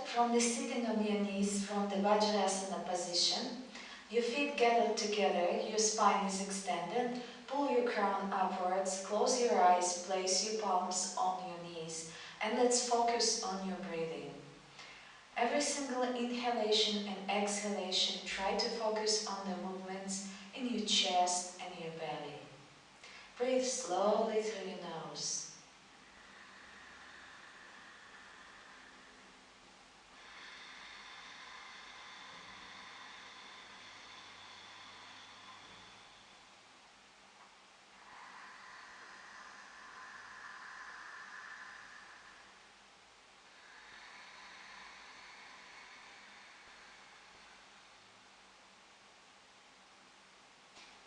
from the sitting on your knees from the Vajrasana position. Your feet gathered together, your spine is extended. Pull your crown upwards, close your eyes, place your palms on your knees, and let's focus on your breathing. Every single inhalation and exhalation, try to focus on the movements in your chest and your belly. Breathe slowly through your nose.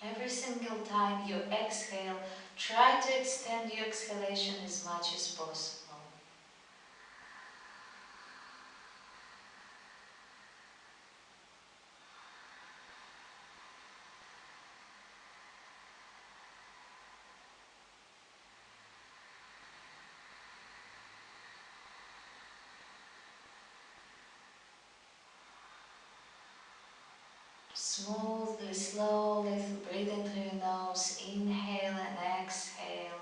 Every single time you exhale, try to extend your exhalation as much as possible. Smoothly, slowly, breathe in through your nose, inhale and exhale.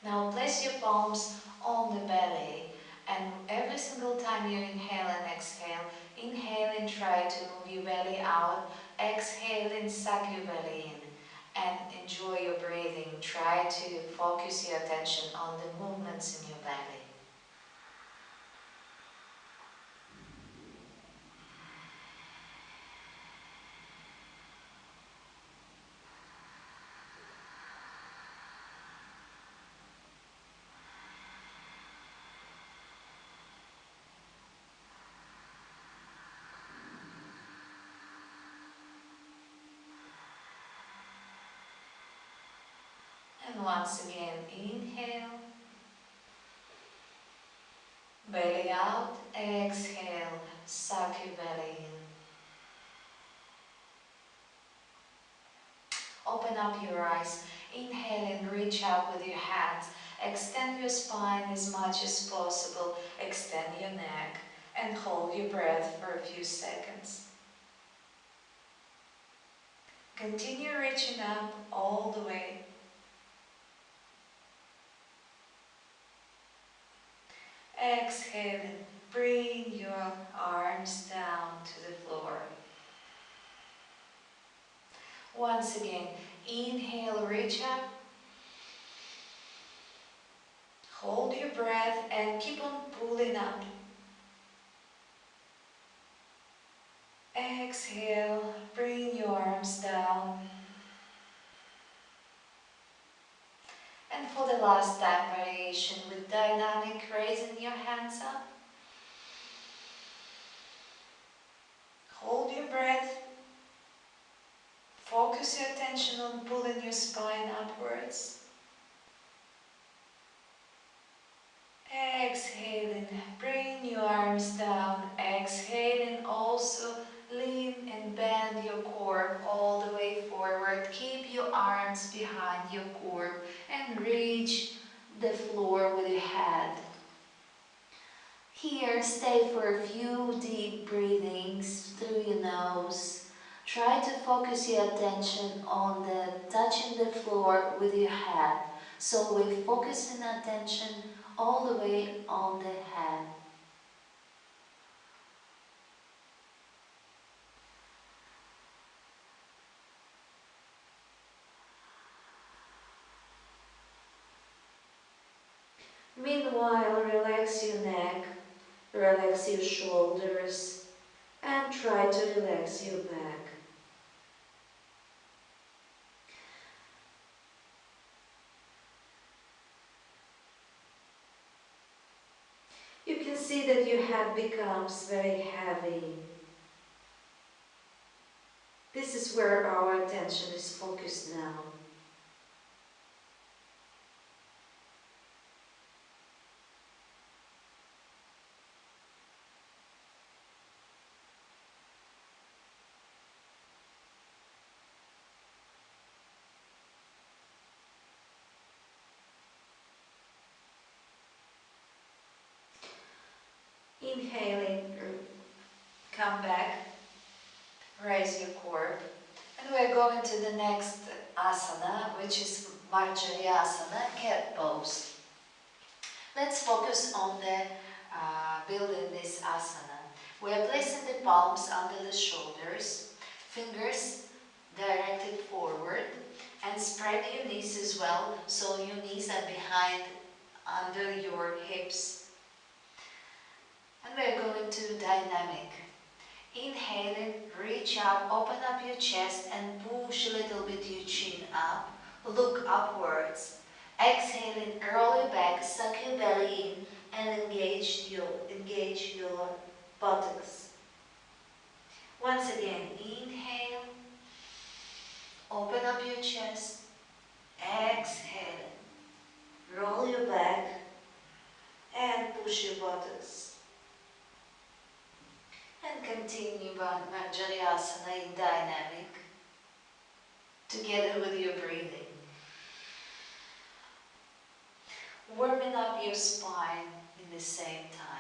Now place your palms on the belly, and every single time you inhale and exhale, inhale and try to move your belly out, exhale and suck your belly in, and enjoy your breathing. Try to focus your attention on the movements in your belly. And once again, inhale, belly out, exhale, suck your belly in. Open up your eyes, inhale and reach out with your hands. Extend your spine as much as possible, extend your neck, and hold your breath for a few seconds. Continue reaching up all the way. Exhale and bring your arms down to the floor. Once again, inhale, reach up. Hold your breath and keep on pulling up. Exhale, bring your arms down. And for the last time variation with dynamic, raising your hands up. Hold your breath. Focus your attention on pulling your spine upwards. Exhaling, bring your arms down. Exhaling, also lean and bend your core all the way forward. Keep your arms behind your core and reach the floor with your head. Here, stay for a few deep breathings through your nose. Try to focus your attention on touching the floor with your head. So we're focusing attention all the way on the head. Meanwhile, relax your neck, relax your shoulders, and try to relax your back. You can see that your head becomes very heavy. This is where our attention is focused now. Inhaling, come back, raise your core. And we're going to the next asana, which is Asana, cat pose. Let's focus on the building this asana. We are placing the palms under the shoulders, fingers directed forward, and spread your knees as well, so your knees are behind under your hips. And we're going to dynamic. Inhaling, reach up, open up your chest and push a little bit your chin up. Look upwards. Exhaling, roll your back, suck your belly in and engage your buttocks. Once again, inhale, open up your chest, exhale, roll your back and push your buttocks. And continue Asana in dynamic, together with your breathing. Warming up your spine in the same time.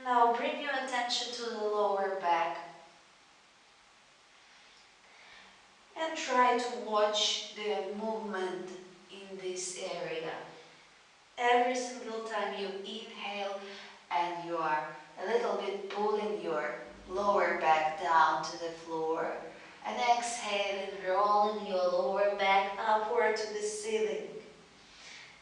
Now bring your attention to the lower back and try to watch the movement in this area. Every single time you inhale and you are a little bit pulling your lower back down to the floor, and exhale and rolling your lower back upward to the ceiling.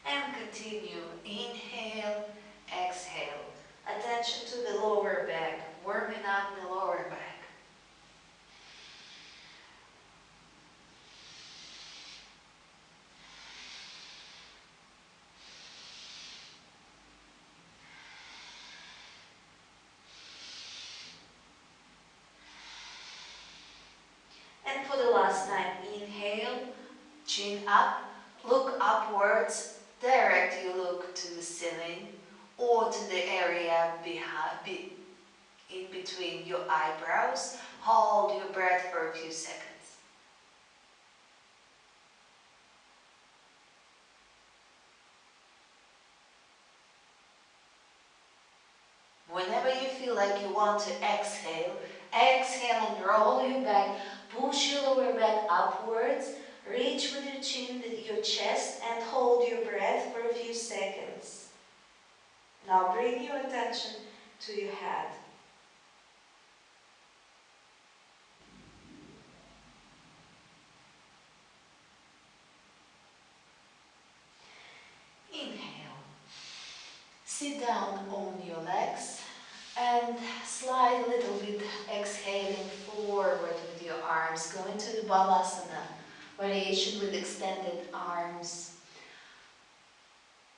And continue. Inhale, exhale. Attention to the lower back, warming up the lower back. And for the last time, inhale, chin up, look upwards, direct your look to the ceiling or to the area behind, in between your eyebrows. Hold your breath for a few seconds. Whenever you feel like you want to exhale, exhale and roll your back, push your lower back upwards, reach with your chin to your chest and hold your breath for a few seconds. Now bring your attention to your head. Inhale. Sit down on your legs and slide a little bit, exhaling forward with your arms, going to the Balasana, variation with extended arms.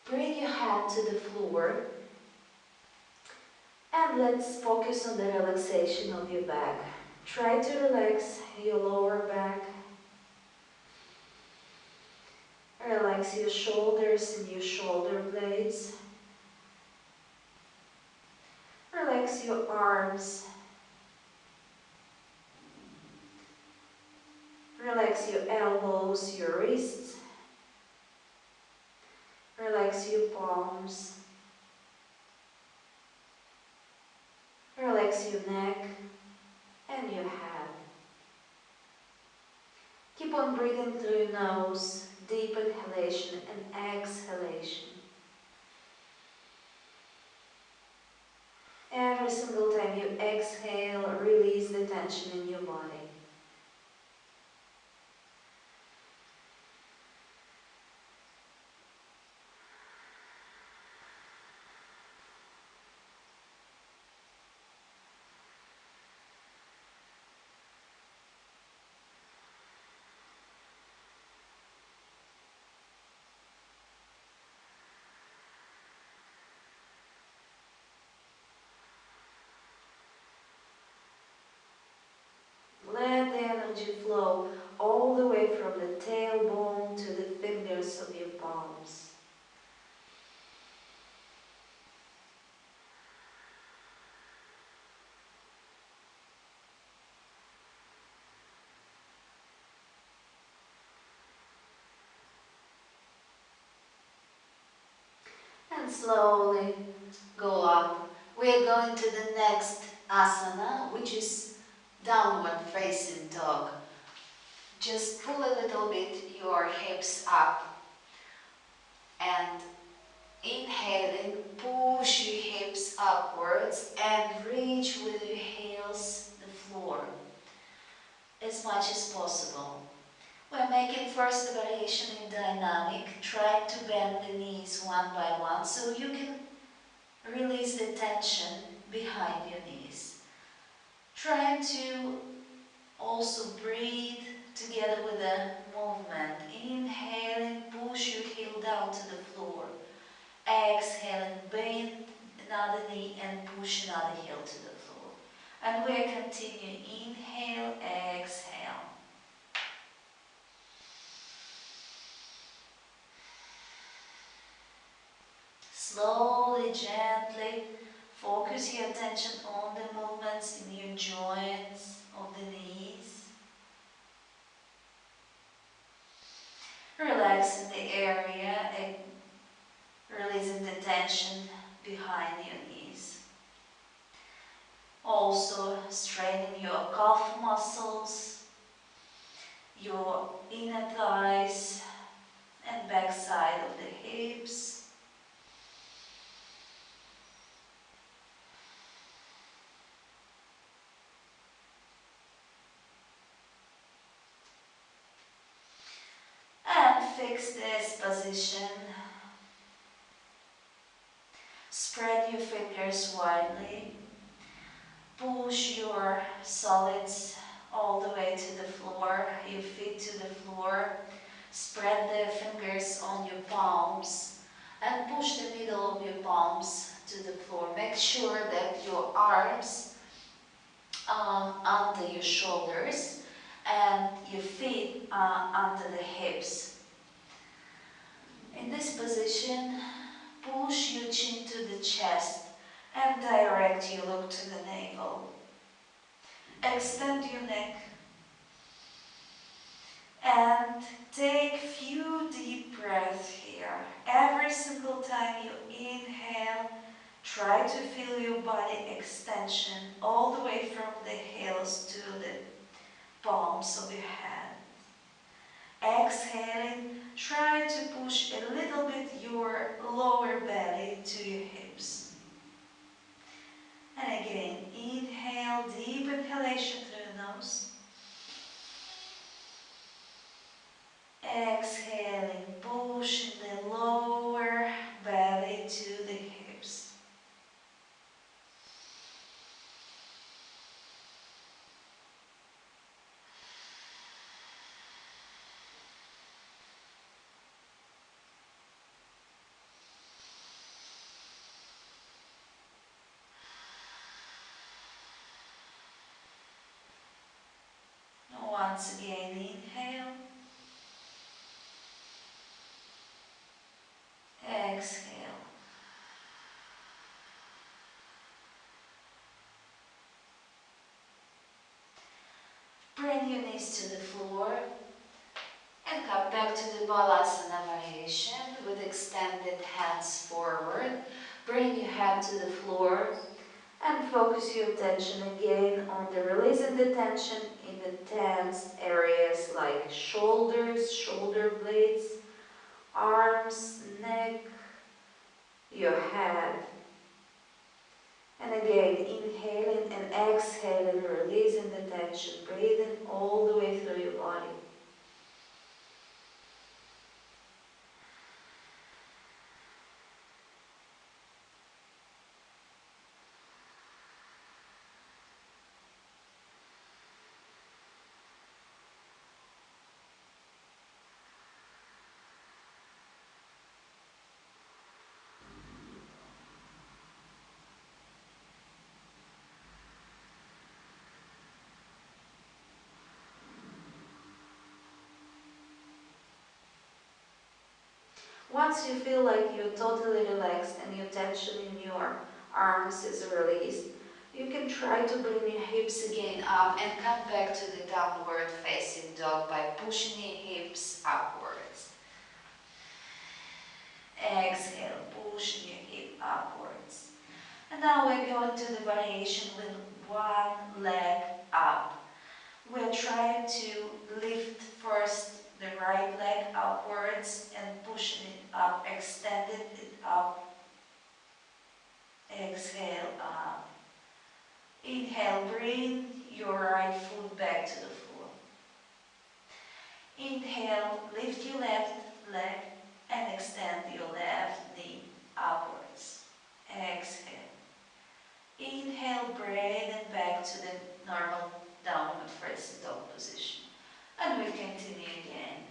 Bring your head to the floor and let's focus on the relaxation of your back. Try to relax your lower back. Relax your shoulders and your shoulder blades. Relax your arms. Relax your elbows, your wrists. Relax your palms. Relax your neck and your head. Keep on breathing through your nose, deep inhalation and exhalation. Every single time you exhale, release the tension in your body. and slowly go up. We're going to the next asana, which is downward facing dog. Just pull a little bit your hips up and inhaling, push your hips upwards and reach with your heels the floor as much as possible. We're making first variation in dynamic, trying to bend the knees one by one so you can release the tension behind your knees. Trying to also breathe together with the movement. Inhaling, push your heel down to the floor. Exhaling, bend another knee and push another heel to the floor. And we're continuing. Inhale, exhale. Slowly, gently, focus your attention on the movements in your joints of the knees. Relaxing the area, releasing the tension behind your knees. Also straining your calf muscles, your inner thighs and back side of the hips. And fix this position. Spread your fingers widely. Push your solids all the way to the floor, your feet to the floor. Spread the fingers on your palms and push the middle of your palms to the floor. Make sure that your arms are under your shoulders and your feet are under the hips. In this position, push your chin to the chest and direct your look to the navel. Extend your neck and take few deep breaths here. Every single time you inhale, try to feel your body extension all the way from the heels to the palms of your hand. Exhaling, try to push a little bit your lower belly to your hips. And again, inhale, deep inhalation through the nose. Exhaling, pushing the lower belly to the hips. Once again, inhale. Exhale. Bring your knees to the floor and come back to the Balasana variation with extended hands forward. Bring your head to the floor and focus your attention again on the releasing the tension in the tense areas like shoulders, shoulder blades, arms, neck, your head. And again, inhaling and exhaling, releasing the tension, breathing all the way through your body. Once you feel like you're totally relaxed and your tension in your arms is released, you can try to bring your hips again up and come back to the downward facing dog by pushing your hips upwards. Exhale, pushing your And now we're going to the variation with one leg up. We're trying to lift first the right leg upwards and pushing it up, extending it up. Exhale up. Inhale, bring your right foot back to the floor. Inhale, lift your left leg and extend your left knee upwards. Exhale. Inhale, breathe and back to the normal downward facing dog position. And we'll continue again.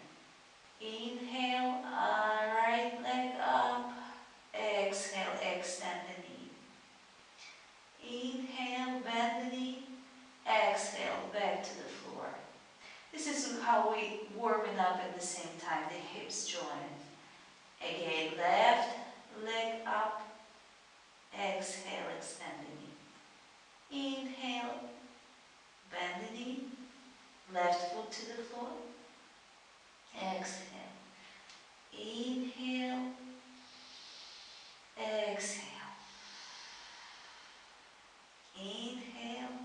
Inhale, right leg up. Exhale, extend the knee. Inhale, bend the knee. Exhale, back to the floor. This is how we warming up at the same time, the hips join. Again, left leg up. Exhale, extend the knee. Inhale, bend the knee. Left foot to the floor. Exhale. Inhale. Exhale. Inhale.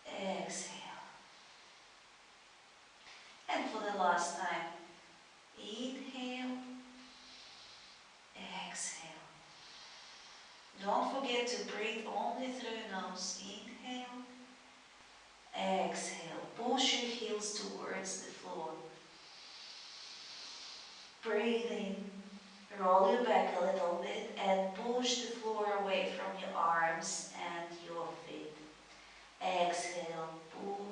Exhale. And for the last time, inhale. Exhale. Don't forget to breathe only through your nose. Inhale. Exhale. Push your heels towards the floor. Breathe in. Roll your back a little bit and push the floor away from your arms and your feet. Exhale.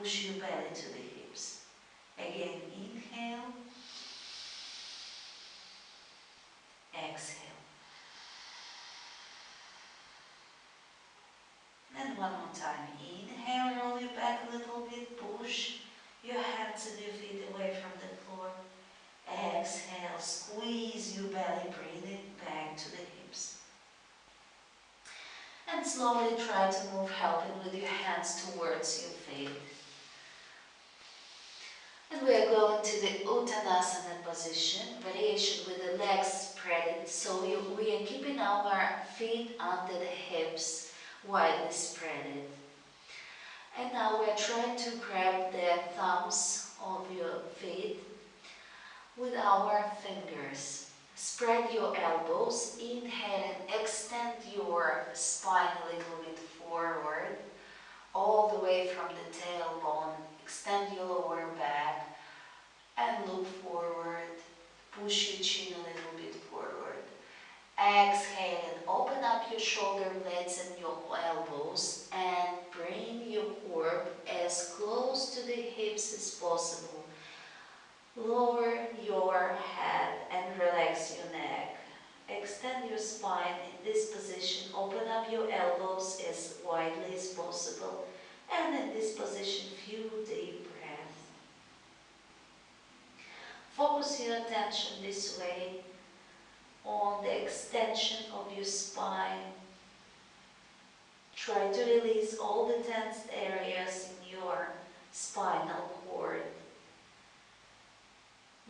Push your belly to the hips. Again, inhale. Exhale. And one more time. Inhale, roll your back a little bit. Push your hands and your feet away from the floor. Exhale, squeeze your belly, breathing back to the hips. And slowly try to move, helping with your hands towards your feet. And we are going to the Uttanasana position, variation with the legs spread. So we are keeping our feet under the hips, widely spread. And now we are trying to grab the thumbs of your feet with our fingers. Spread your elbows, inhale and extend your spine a little bit forward, all the way from the tailbone. Extend your lower back and look forward. Push your chin a little bit forward. Exhale and open up your shoulder blades and your elbows and bring your core as close to the hips as possible. Lower your head and relax your neck. Extend your spine in this position. Open up your elbows as widely as possible. And in this position, few deep breaths. Focus your attention this way on the extension of your spine. Try to release all the tensed areas in your spinal cord.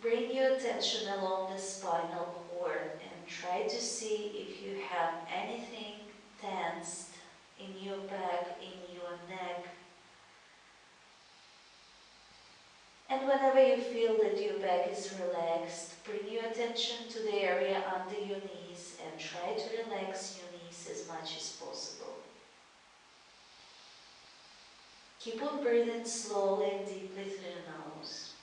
Bring your attention along the spinal cord and try to see if you have anything tensed in your back, in your neck. And whenever you feel that your back is relaxed, bring your attention to the area under your knees and try to relax your knees as much as possible. Keep on breathing slowly and deeply through the nose.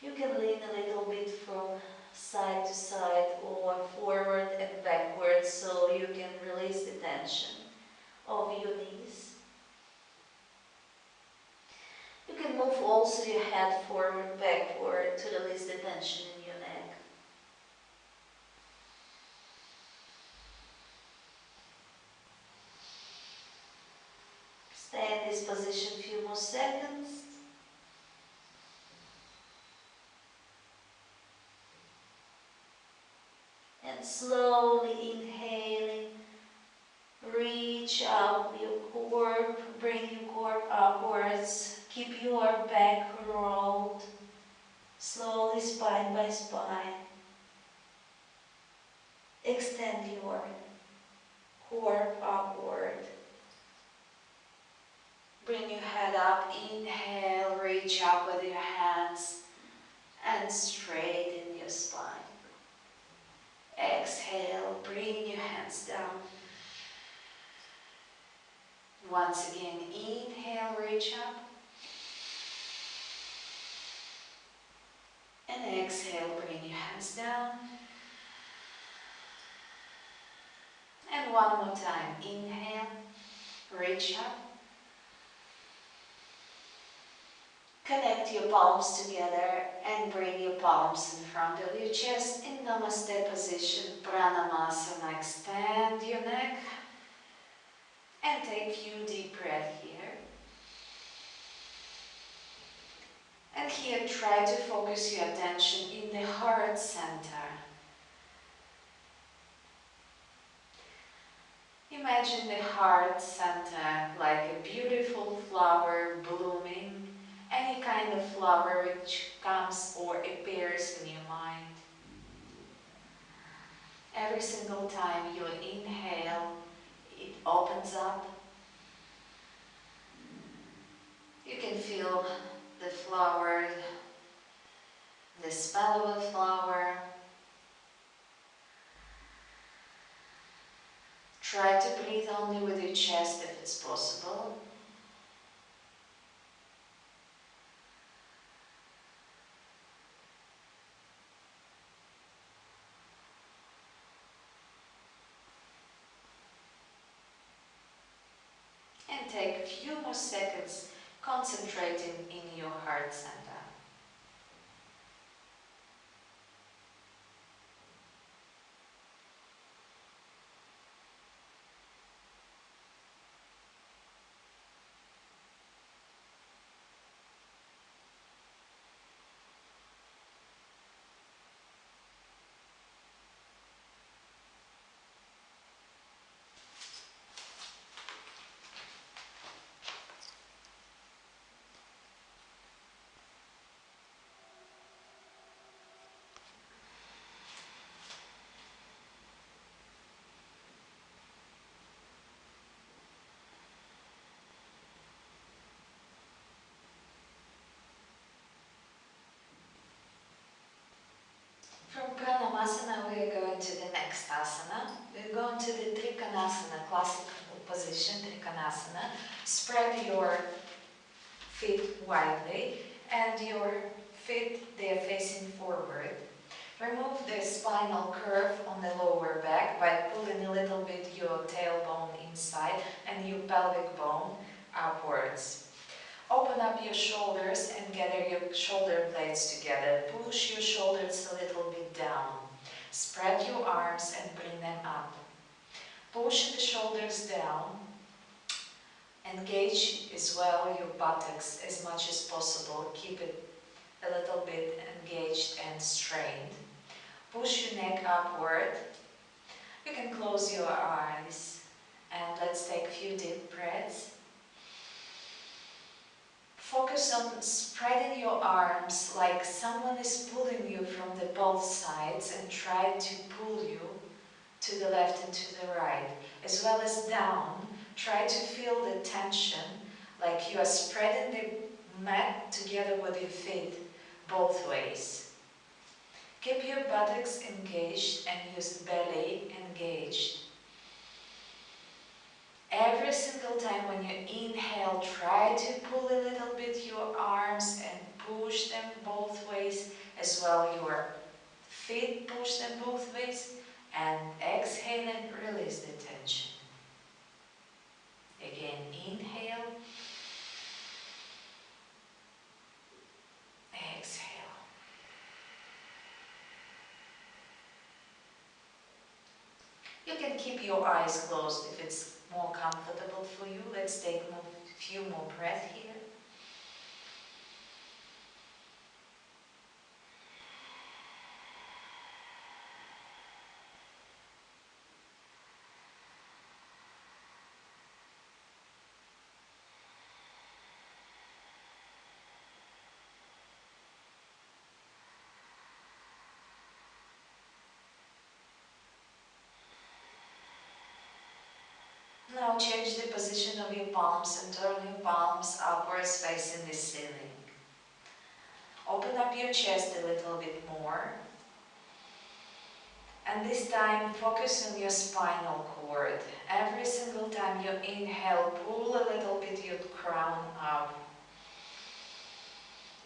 You can lean a little bit from side to side or forward and backwards so you can release the tension of your knees. You can move also your head forward, backward to release the tension in your neck. Stay in this position a few more seconds. And slowly inhaling, reach out your core, bring your core upwards, keep your back rolled. Slowly, spine by spine, extend your core upward. Bring your head up, inhale, reach up with your hands and straighten your spine. Exhale, bring your hands down. Once again, inhale, reach up. And exhale, bring your hands down. And one more time, inhale, reach up. Connect your palms together and bring your palms in front of your chest in Namaste position, Pranamasana. Extend your neck and take a few deep breaths here. And here try to focus your attention in the heart center. Imagine the heart center like a beautiful flower blooming, any kind of flower which comes or appears in your mind. Every single time you inhale, it opens up. You can feel the flower, the smell of a flower. Try to breathe only with your chest if it's possible. And take a few more seconds concentrating in your heart center. From Pranamasana we are going to the next asana. We're going to the Trikonasana, classical position, Trikonasana. Spread your feet widely and your feet, they are facing forward. Remove the spinal curve on the lower back by pulling a little bit your tailbone inside and your pelvic bone upwards. Open up your shoulders and gather your shoulder blades together. Push your shoulders a little bit down. Spread your arms and bring them up. Push the shoulders down. Engage as well your buttocks as much as possible. Keep it a little bit engaged and strained. Push your neck upward. You can close your eyes and let's take a few deep breaths. Focus on spreading your arms like someone is pulling you from the both sides and try to pull you to the left and to the right. As well as down, try to feel the tension like you are spreading the mat together with your feet both ways. Keep your buttocks engaged and use the belly engaged. Every single time when you inhale, try to pull a little bit your arms and push them both ways, as well your feet push them both ways, and exhale and release the tension. Again, inhale, exhale. You can keep your eyes closed if it's more comfortable for you. Let's take a few more breaths here. change the position of your palms and turn your palms upwards facing the ceiling. Open up your chest a little bit more. And this time, focus on your spinal cord. Every single time you inhale, pull a little bit your crown up.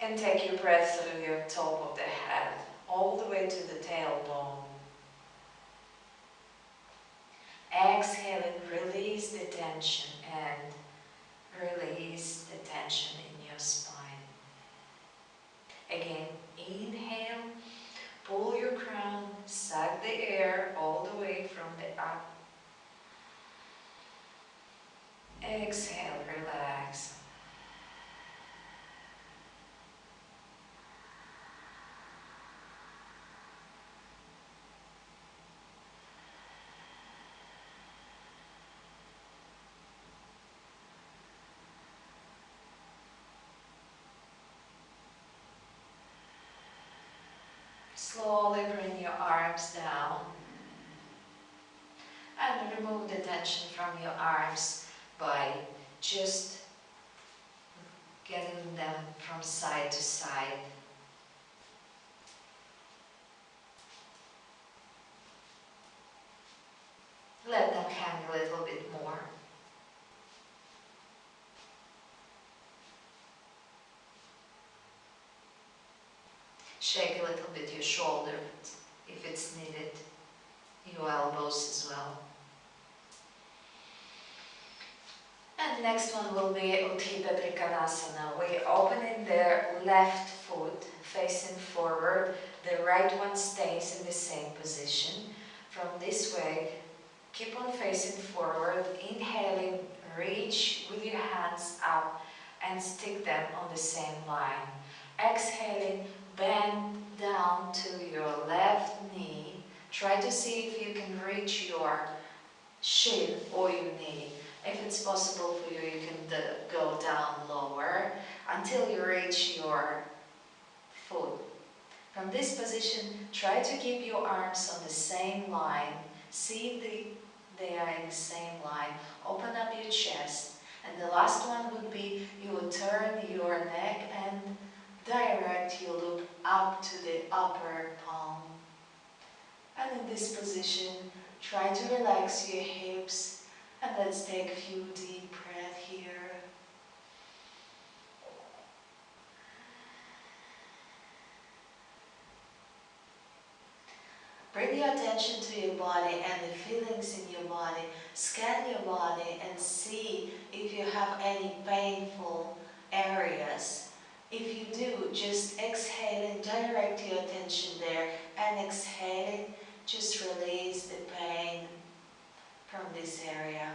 And take your breath through your top of the head, all the way to the tailbone. Exhale and release the tension and release the tension in your spine. Again, inhale, pull your crown, suck the air all the way from the up. Exhale, relax. Slowly bring your arms down and remove the tension from your arms by just getting them from side to side. Let them hang a little bit more. Shake a little bit your shoulder if it's needed, your elbows as well. And next one will be Utthita Trikonasana. We're opening the left foot facing forward. The right one stays in the same position. From this way, keep on facing forward. Inhaling, reach with your hands up and stick them on the same line. Exhaling, bend down to your left knee. Try to see if you can reach your shin or your knee. If it's possible for you, you can go down lower until you reach your foot. From this position, try to keep your arms on the same line. See if they are in the same line. Open up your chest. And the last one would be you would turn your neck and direct your look up to the upper palm. And in this position, try to relax your hips. And let's take a few deep breaths here. Bring your attention to your body and the feelings in your body. Scan your body and see if you have any painful areas. If you do, just exhale and direct your attention there. And exhaling, just release the pain from this area.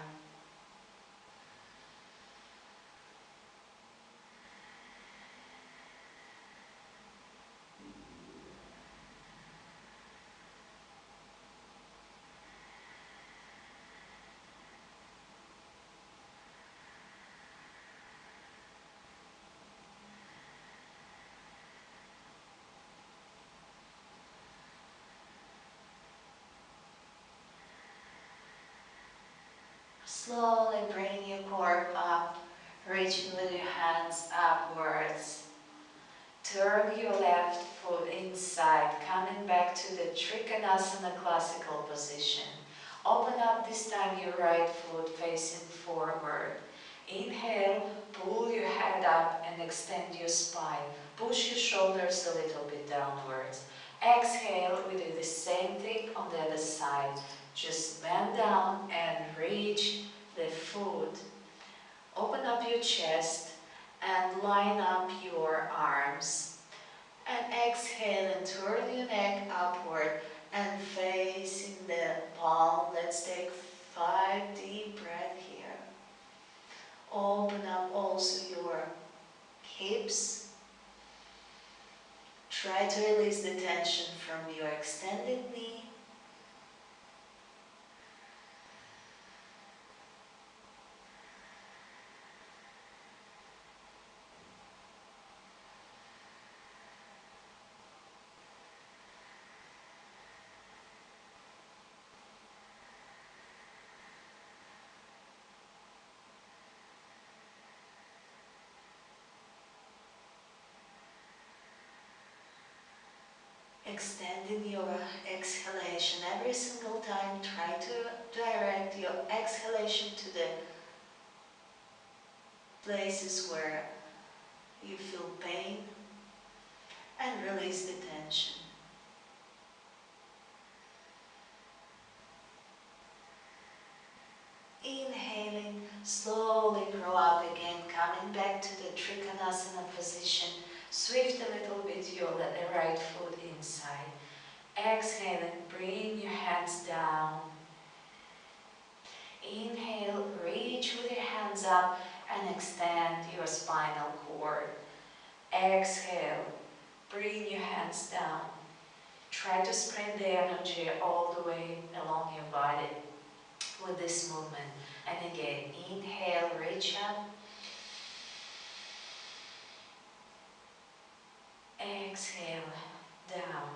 Slowly bring your core up, reaching with your hands upwards. Turn your left foot inside, coming back to the Trikonasana classical position. Open up this time your right foot facing forward. Inhale, pull your head up and extend your spine. Push your shoulders a little bit downwards. Exhale, we do the same thing on the other side. Just bend down and reach the foot. Open up your chest and line up your arms. And exhale and turn your neck upward and facing the palm. Let's take 5 deep breaths here. Open up also your hips. Try to release the tension from your extended knee. Extending your exhalation every single time. Try to direct your exhalation to the places where you feel pain and release the tension. Inhaling, slowly grow up again, coming back to the Trikonasana position. Swift a little bit your right foot inside. Exhaling, bring your hands down. Inhale, reach with your hands up and extend your spinal cord. Exhale, bring your hands down. Try to spread the energy all the way along your body with this movement. And again, inhale, reach up. Exhale, down.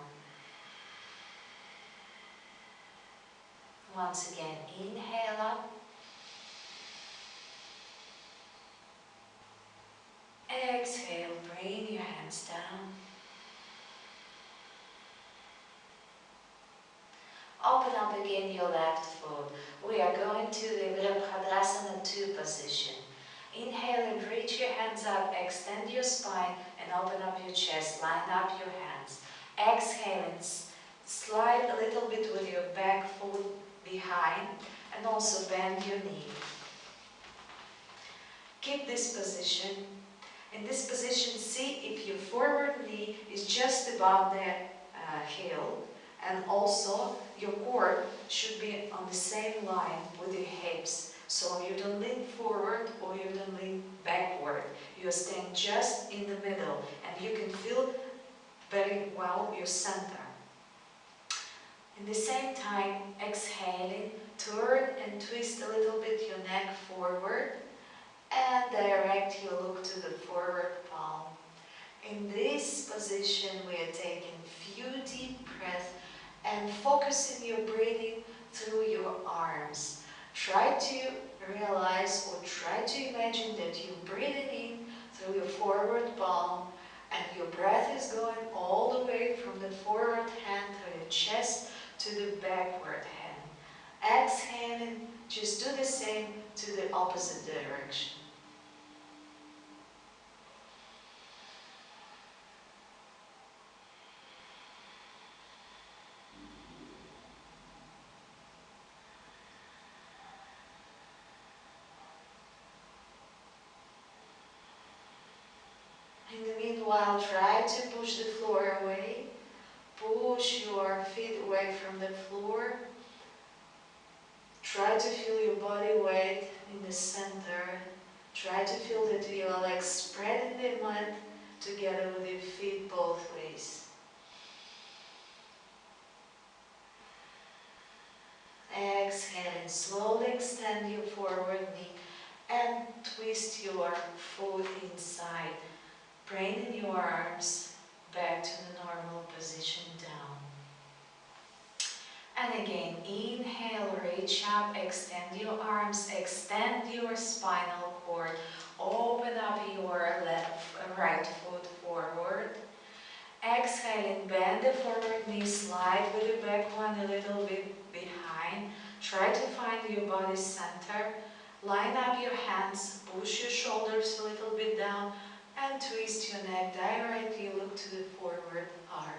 Once again, inhale up. Exhale, bring your hands down. Open up again your left foot. We are going to the Virabhadasana 2 position. Inhale and reach your hands up, extend your spine and open up your chest, line up your hands. Exhale and slide a little bit with your back foot behind and also bend your knee. Keep this position. In this position, see if your forward knee is just above the heel, and also your core should be on the same line with your hips. So you don't lean forward or you don't lean backward. You are staying just in the middle and you can feel very well your center. In the same time, exhaling, turn and twist a little bit your neck forward and direct your look to the forward palm. In this position, we are taking few deep breaths and focusing your breathing through your arms. Try to realize or try to imagine that you're breathing in through your forward palm and your breath is going all the way from the forward hand through your chest to the backward hand. Exhaling, just do the same to the opposite direction. In the meanwhile, try to push the floor away. Push your feet away from the floor. Try to feel your body weight in the center. Try to feel that your legs spread in the mat together with your feet both ways. Exhale and slowly extend your forward knee and twist your foot inside. Bring your arms back to the normal position down. And again, inhale, reach up, extend your arms, extend your spinal cord, open up your right foot forward. Exhaling, bend the forward knee, slide with the back one a little bit behind. Try to find your body center. Line up your hands, push your shoulders a little bit down, and twist your neck. Directly look to the forward arm.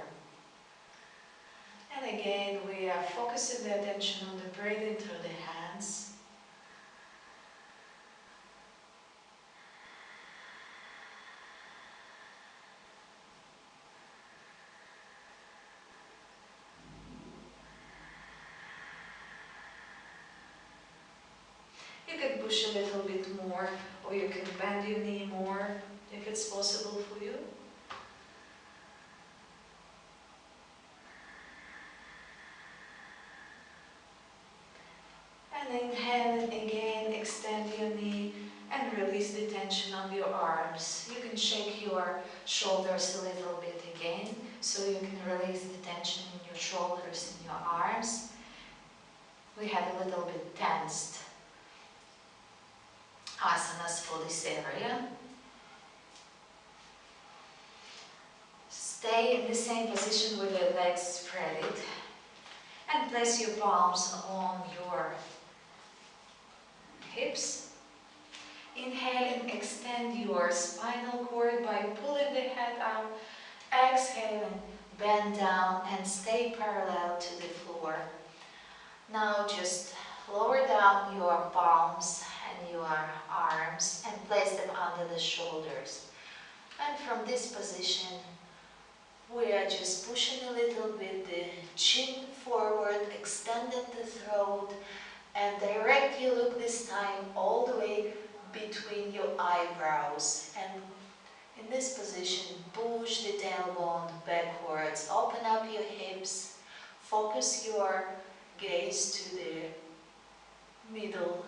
And again, we are focusing the attention on the breathing through the hands. You can push a little bit more, or you can bend your knee more, if it's possible for you. And inhale again, extend your knee and release the tension on your arms. You can shake your shoulders a little bit again, so you can release the tension in your shoulders and your arms. We had a little bit tensed asanas for this area. Stay in the same position with the legs spread and place your palms on your hips. Inhaling, extend your spinal cord by pulling the head out. Exhaling, bend down and stay parallel to the floor. Now just lower down your palms and your arms and place them under the shoulders. And from this position, we are just pushing a little bit the chin forward, extending the throat, and direct your look this time all the way between your eyebrows. And in this position, push the tailbone backwards, open up your hips, focus your gaze to the middle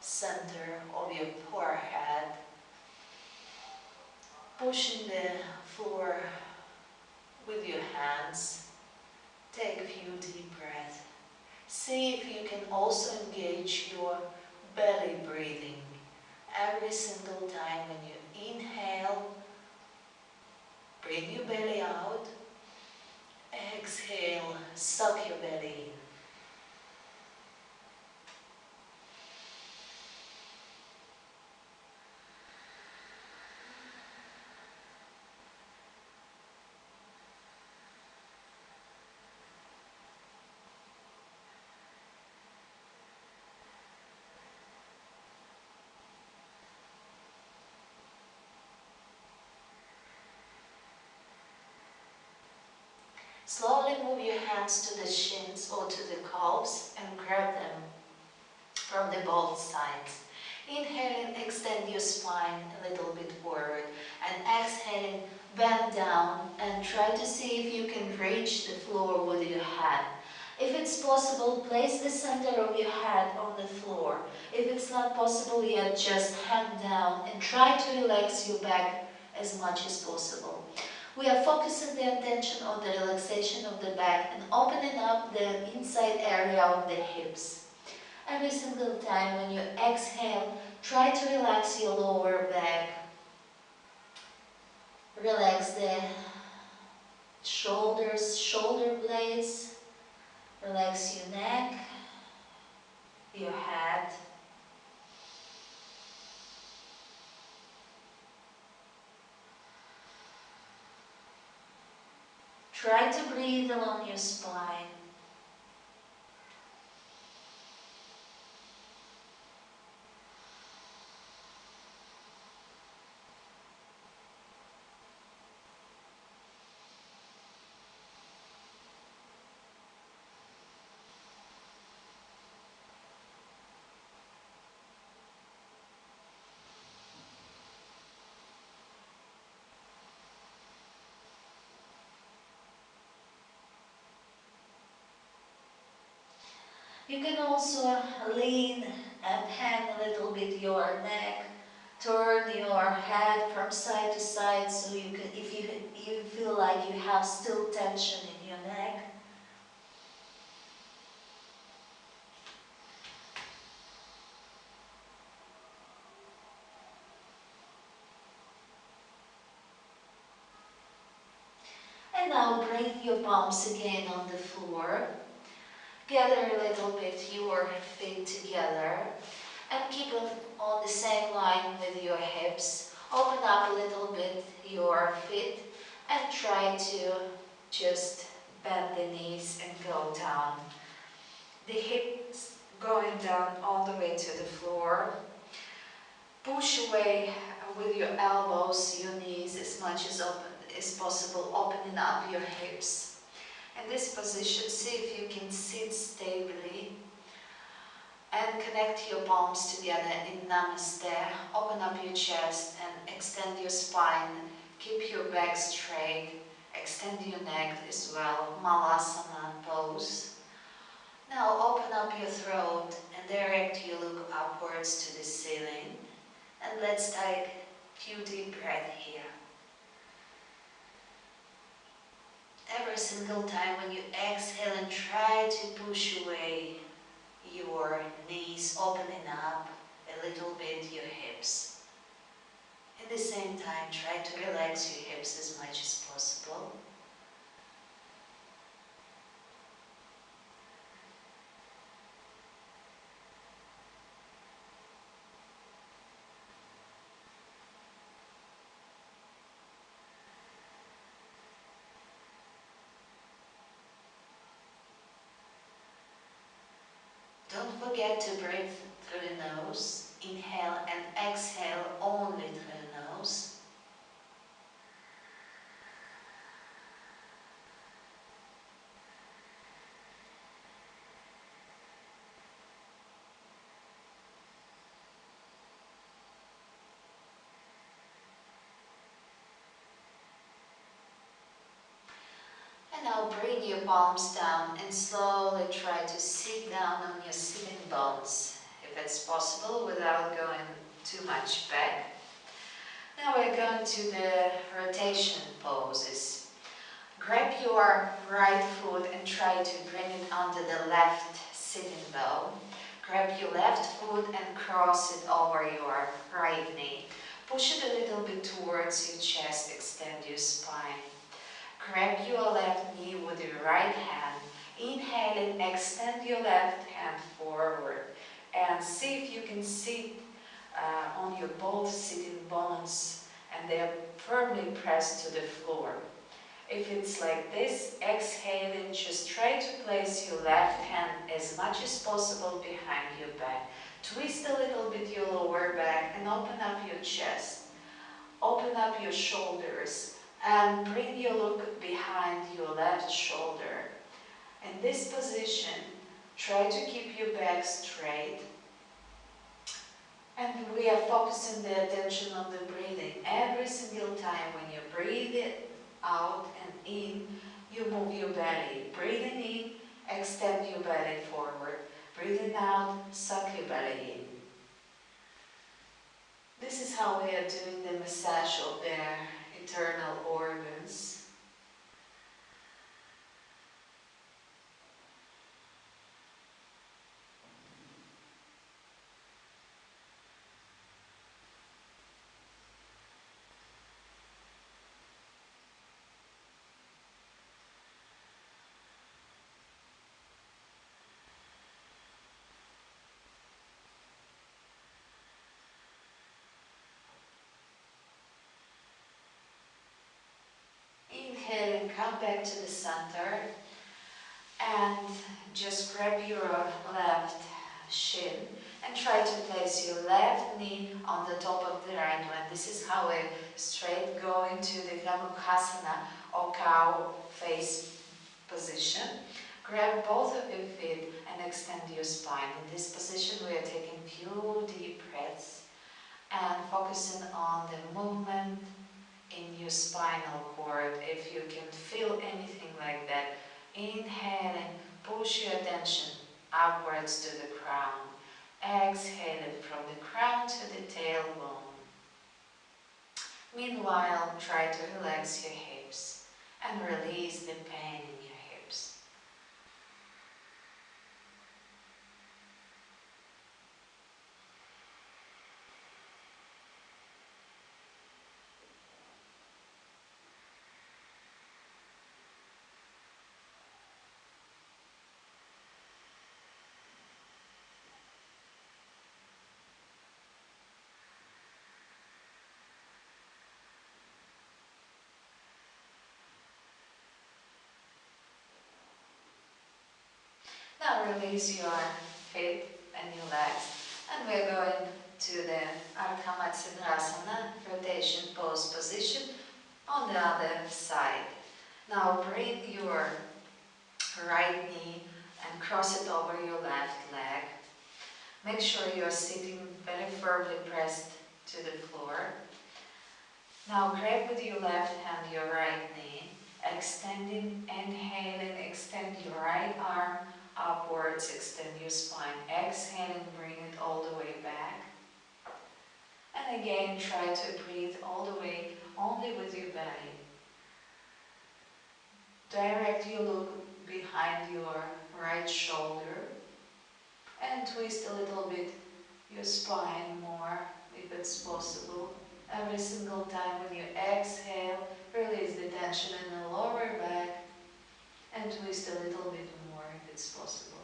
center of your forehead, pushing the floor with your hands. Take a few deep breaths. See if you can also engage your belly breathing. Every single time when you inhale, bring your belly out. Exhale, suck your belly in. Slowly move your hands to the shins or to the calves and grab them from the both sides. Inhaling, extend your spine a little bit forward, and exhaling, bend down and try to see if you can reach the floor with your head. If it's possible, place the center of your head on the floor. If it's not possible yet, just hang down and try to relax your back as much as possible. We are focusing the attention on the relaxation of the back and opening up the inside area of the hips. Every single time when you exhale, try to relax your lower back. Relax the shoulders, shoulder blades. Relax your neck, your head. Try to breathe along your spine. You can also lean and hang a little bit your neck. Turn your head from side to side so you can, if you feel like you have still tension in your neck. And now bring your palms again on the floor. Gather a little bit your feet together and keep them on the same line with your hips. Open up a little bit your feet and try to just bend the knees and go down. The hips going down all the way to the floor. Push away with your elbows, your knees as much as possible, opening up your hips. In this position, see if you can sit stably and connect your palms together in Namaste. Open up your chest and extend your spine. Keep your back straight. Extend your neck as well. Malasana pose. Now open up your throat and direct your look upwards to the ceiling. And let's take a few deep breaths here. Every single time when you exhale and try to push away your knees, opening up a little bit your hips. At the same time, try to relax your hips as much as possible. Don't forget to breathe through the nose. Inhale and exhale only through the nose. And now bring your palms down and slowly try to sit down on your sitting bones, if it's possible, without going too much back. Now we're going to the rotation poses. Grab your right foot and try to bring it under the left sitting bone. Grab your left foot and cross it over your right knee. Push it a little bit towards your chest, extend your spine. Grab your left knee with your right hand. Inhale and extend your left hand forward. And see if you can sit on your both sitting bones and they're firmly pressed to the floor. If it's like this, exhaling, just try to place your left hand as much as possible behind your back. Twist a little bit your lower back and open up your chest. Open up your shoulders and bring your look behind your left shoulder. In this position, try to keep your back straight. And we are focusing the attention on the breathing. Every single time when you breathe it out and in, you move your belly. Breathing in, extend your belly forward. Breathing out, suck your belly in. This is how we are doing the massage of their internal organs. Inhale and come back to the center and just grab your left shin and try to place your left knee on the top of the right one. This is how we straight go into the Asana or cow face position. Grab both of your feet and extend your spine. In this position we are taking few deep breaths and focusing on the movement in your spinal cord. If you can feel anything like that, inhaling, push your attention upwards to the crown. Exhaling from the crown to the tailbone. Meanwhile, try to relax your hips and release the pain in your hips. Now release your feet and your legs, and we're going to the Ardha Matsyendrasana rotation pose position on the other side. Now bring your right knee and cross it over your left leg. Make sure you're sitting very firmly pressed to the floor. Now grab with your left hand your right knee, extending, inhaling, extend your right arm upwards, extend your spine, exhaling, bring it all the way back. And again, try to breathe all the way only with your belly. Direct your look behind your right shoulder and twist a little bit your spine more if it's possible. Every single time when you exhale, release the tension in the lower back and twist a little bit more if it's possible.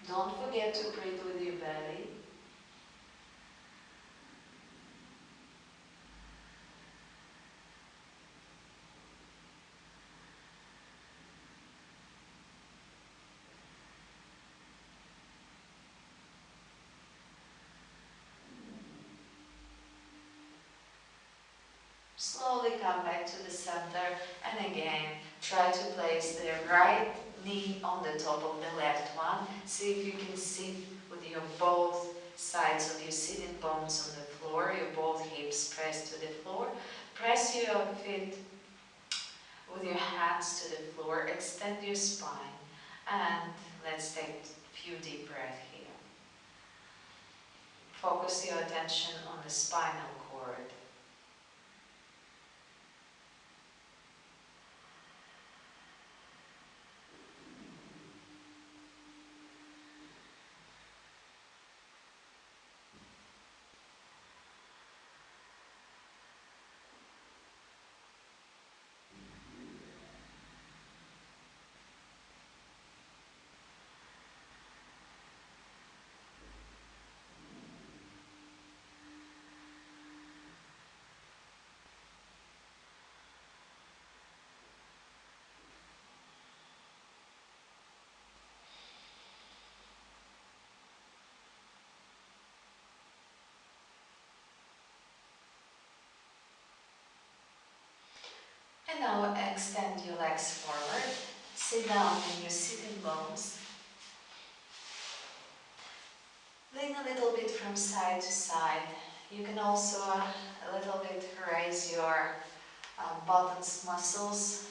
Don't forget to breathe with your belly. Slowly come back to the center and again try to place the right knee on the top of the left one. See if you can sit with your both sides of your sitting bones on the floor, your both hips pressed to the floor. Press your feet with your hands to the floor, extend your spine, and let's take a few deep breaths here. Focus your attention on the spinal cord. And now extend your legs forward. Sit down in your sitting bones. Lean a little bit from side to side. You can also a little bit raise your buttocks muscles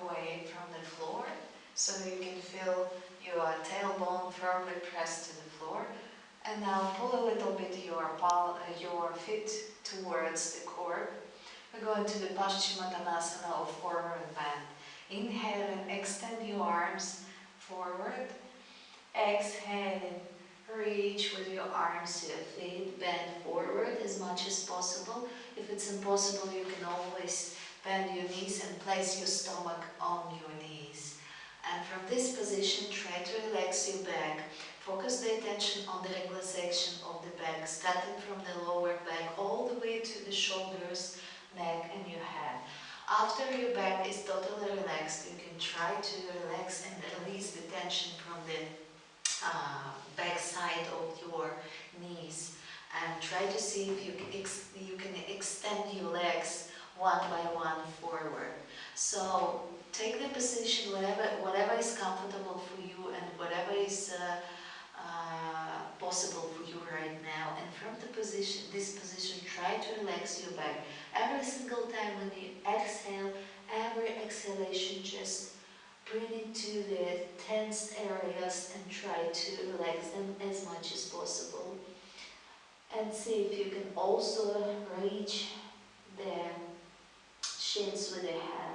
away from the floor so that you can feel your tailbone firmly pressed to the floor. And now pull a little bit your feet towards the core. We're going to the Paschimottanasana or forward bend. Inhale and extend your arms forward. Exhale and reach with your arms to your feet. Bend forward as much as possible. If it's impossible, you can always bend your knees and place your stomach on your knees. And from this position, try to relax your back. Focus the attention on the relaxation of the back, starting from the lower back all the way to the shoulders, neck and your head. After your back is totally relaxed, you can try to relax and release the tension from the back side of your knees. And try to see if you can extend your legs one by one forward. So take the position whatever is comfortable for you and whatever is possible for you right now. And from this position, try to relax your back. Every single time when you exhale, every exhalation, just bring it to the tense areas and try to relax them as much as possible. And see if you can also reach the shins with the hand.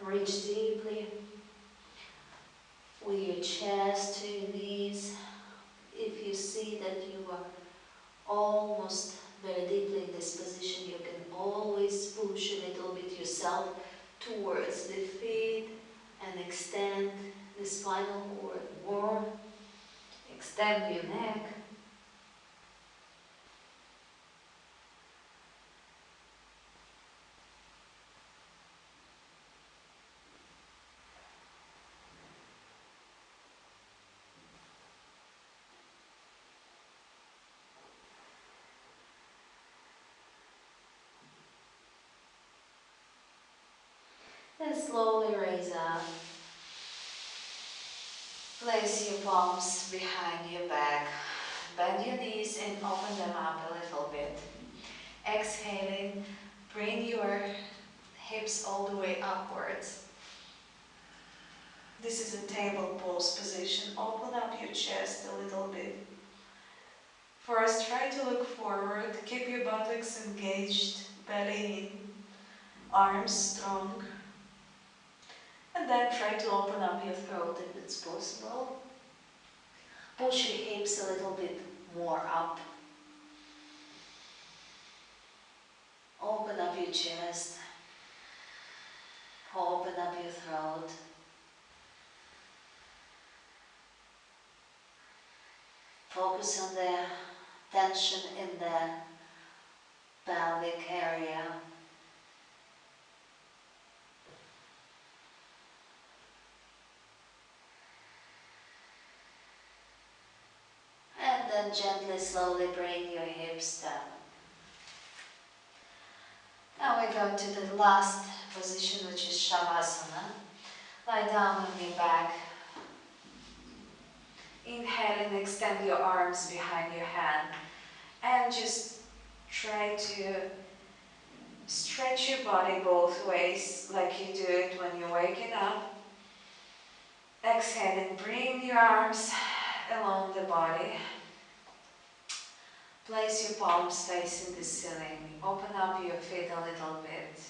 Reach deeply with your chest to your knees. If you see that you are almost very deeply in this position, you can always push a little bit yourself towards the feet and extend the spinal cord more. Extend your neck. And slowly raise up. Place your palms behind your back. Bend your knees and open them up a little bit. Exhaling, bring your hips all the way upwards. This is a table pose position. Open up your chest a little bit. First, try to look forward. Keep your buttocks engaged, belly in, arms strong. And then try to open up your throat if it's possible. Push your hips a little bit more up. Open up your chest. Open up your throat. Focus on the tension in the pelvic area. And then gently, slowly bring your hips down. Now we go to the last position, which is Shavasana. Lie down on your back. Inhale and extend your arms behind your head. And just try to stretch your body both ways like you do it when you're waking up. Exhale and bring your arms along the body. Place your palms facing the ceiling. Open up your feet a little bit.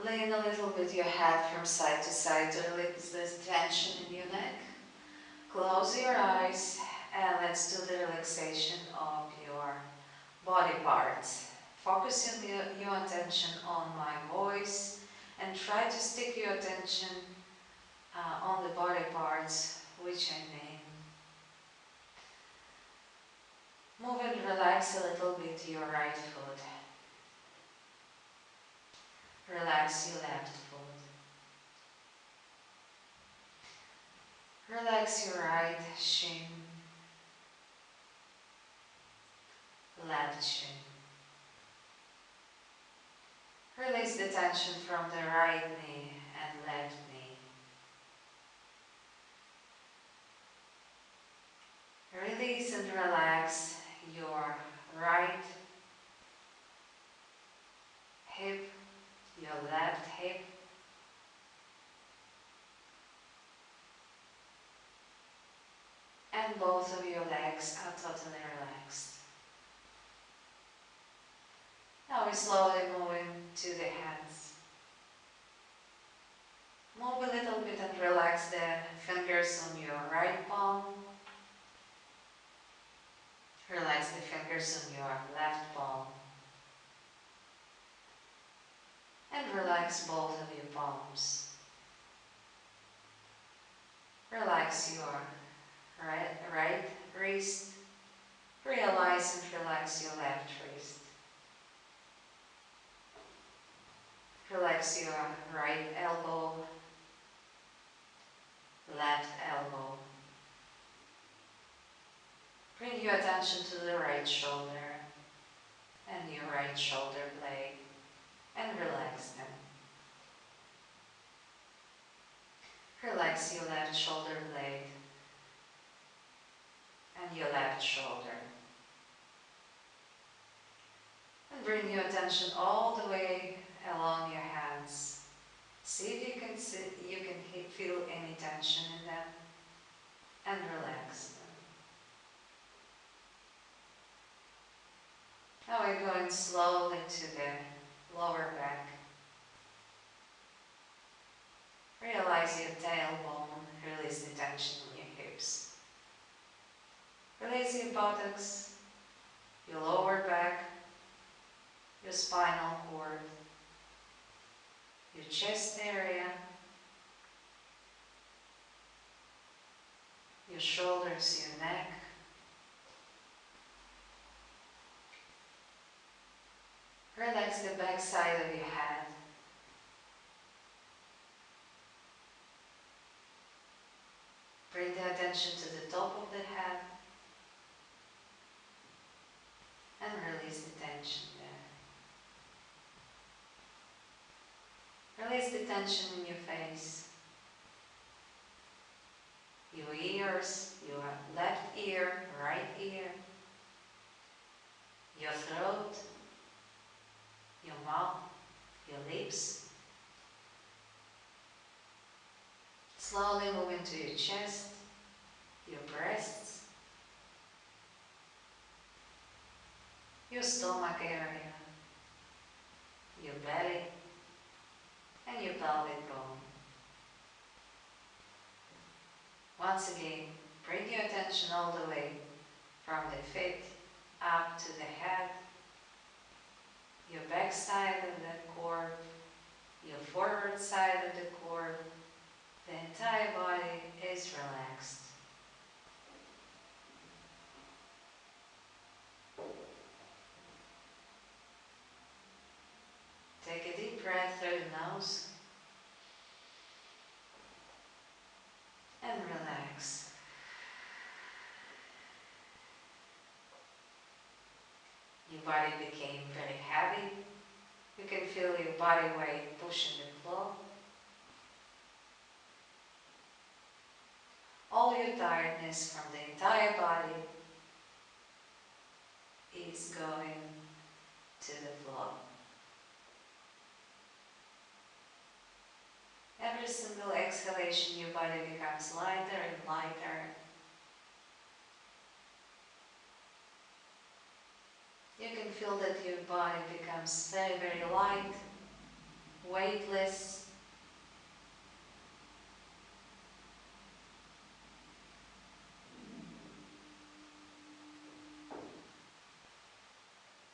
Lean a little bit your head from side to side to release the tension in your neck. Close your eyes and let's do the relaxation of your body parts. Focus your attention on my voice and try to stick your attention on the body parts which I name. Move and relax a little bit your right foot. Relax your left foot. Relax your right shin, left shin. Release the tension from the right knee and left knee. Release and relax your right hip, your left hip, and both of your legs are totally relaxed. Now we slowly move into the hands. Move a little bit and relax the fingers on your right palm. Relax the fingers on your left palm. And relax both of your palms. Relax your right wrist. Realize and relax your left wrist. Relax your right elbow, left elbow. Bring your attention to the right shoulder and your right shoulder blade and relax them. Relax your left shoulder blade and your left shoulder. And bring your attention all the way along your hands. See if you can feel any tension in them and relax them. Now we're going slowly to the lower back. Realize your tailbone, release the tension in your hips. Release your buttocks, your lower back, your spinal cord, your chest area, your shoulders, your neck. Relax the back side of your head. Bring the attention to the top of the head and release the tension there. Release the tension in your face, your ears, your left ear, right ear, your throat, your mouth, your lips. Slowly move into your chest, your breasts, your stomach area, your belly, and your pelvic bone. Once again, bring your attention all the way from the feet up to the head, your back side of the core, your forward side of the core. The entire body is relaxed. body became very heavy. You can feel your body weight pushing the floor. All your tiredness from the entire body is going to the floor. Every single exhalation, your body becomes lighter and lighter. You can feel that your body becomes very, very light, weightless.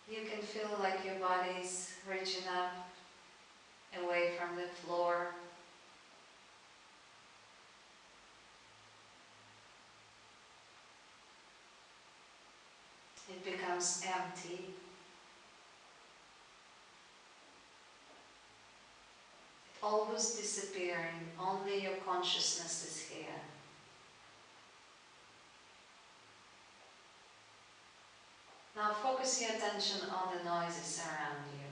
You can feel like your body is reaching up away from the floor. It becomes empty. Always disappearing, only your consciousness is here. Now focus your attention on the noises around you.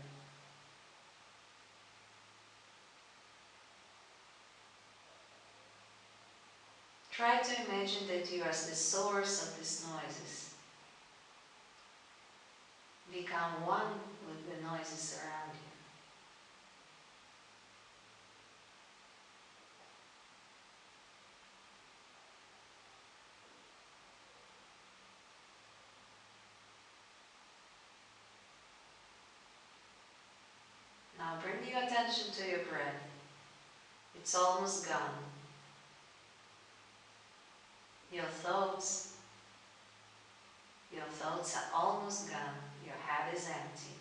Try to imagine that you are the source of these noises. Become one with the noises around you. Now bring your attention to your breath. It's almost gone. Your thoughts are almost gone. Your head is empty.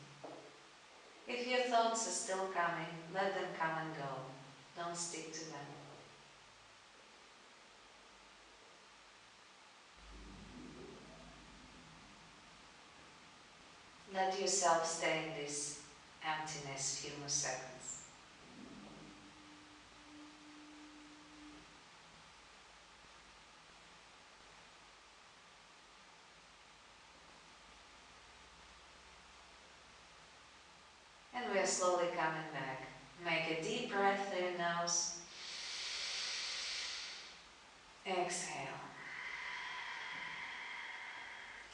If your thoughts are still coming, let them come and go. Don't stick to them. Let yourself stay in this emptiness few more seconds. And we are slowly coming back. Make a deep breath through your nose. Exhale.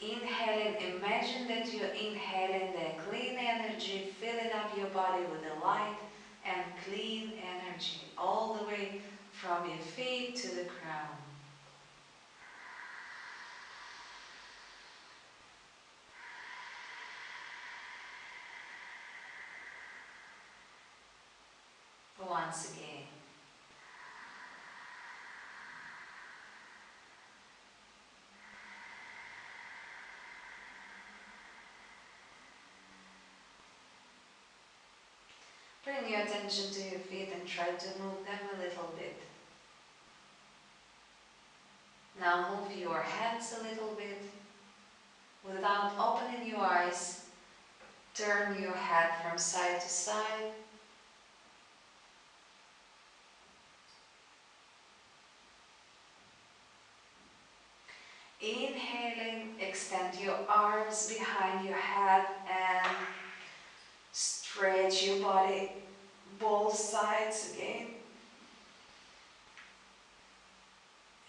Inhaling, imagine that you're inhaling the clean energy, filling up your body with the light and clean energy all the way from your feet to the crown. Once again. Bring your attention to your feet and try to move them a little bit. Now move your hands a little bit. Without opening your eyes, turn your head from side to side. Inhaling, extend your arms behind your head and stretch your body both sides again.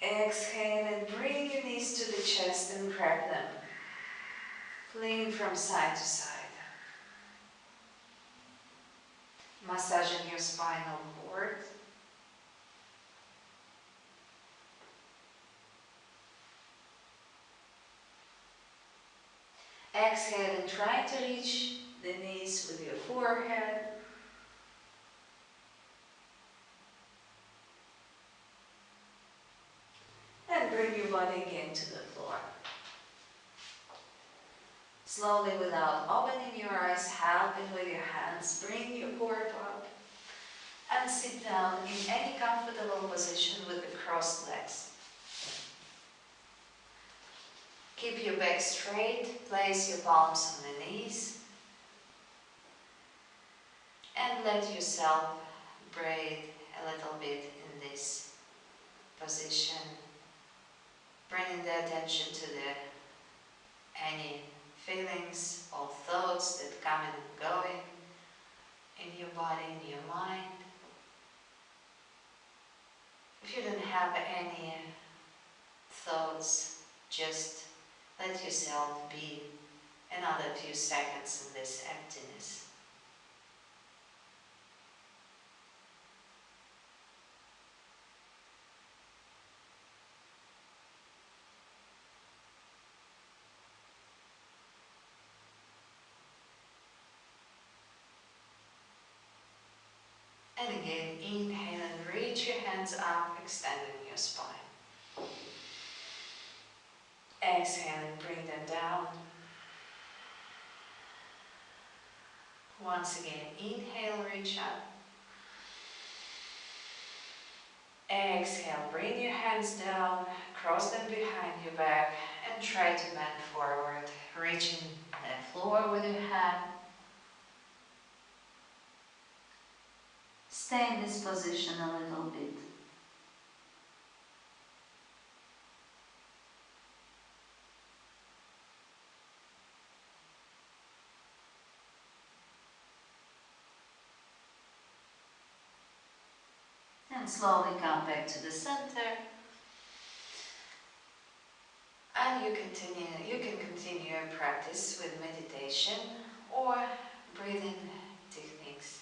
Exhale and bring your knees to the chest and grab them. Lean from side to side. Massaging your spinal cord. Exhale and try to reach the knees with your forehead. And bring your body again to the floor. Slowly, without opening your eyes, helping with your hands, bring your cord up and sit down in any comfortable position with the crossed legs. Keep your back straight, place your palms on the knees, and let yourself breathe a little bit in this position, bringing the attention to any feelings or thoughts If you don't have any thoughts, just let yourself be another few seconds in this emptiness. And again, inhale and reach your hands up, extending your spine. Exhale and bring them down. Once again, inhale, reach up. Exhale, bring your hands down, cross them behind your back, and try to bend forward, reaching the floor with your hand. Stay in this position a little bit. And slowly come back to the center. And you can continue your practice with meditation or breathing techniques.